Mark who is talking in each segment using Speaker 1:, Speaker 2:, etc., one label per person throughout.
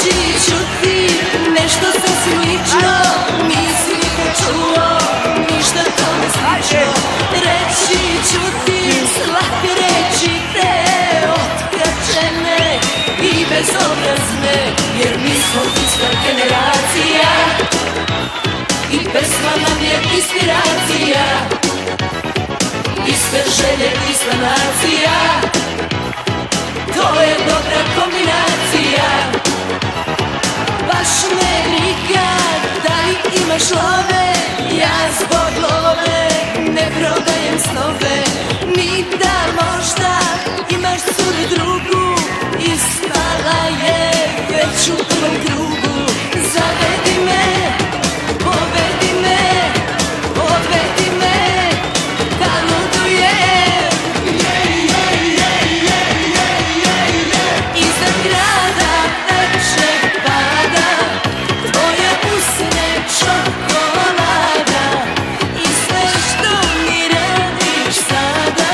Speaker 1: Reći ću ti nešto sasvim lično, nisi nikad čuo ništa tome slično. Reći ću ti slatke reči te otkračene i bezobrazne, jer mi smo ista generacija i pesma nam je inspiracija, iste želje, ista nacija, to je dobra kombinacija. Baš me briga da li imaš love, ja zbog love ne prodajem snove. Ni da možda imaš curu drugu i spala je već u prvom krugu. Zavedi me, povedi me, odvedi me, da ludujem. Iznad grada večer pada, tvoje usne čokolada i sve što mi radiš sada,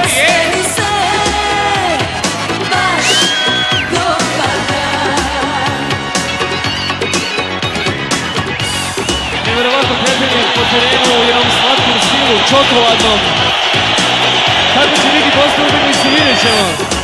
Speaker 1: sve mi se baš dopada.
Speaker 2: Nevjerovatno kretanje po terenu u jednom slatkom stilu, čokoladnom. Kako će biti posljedno, vidjet ćemo.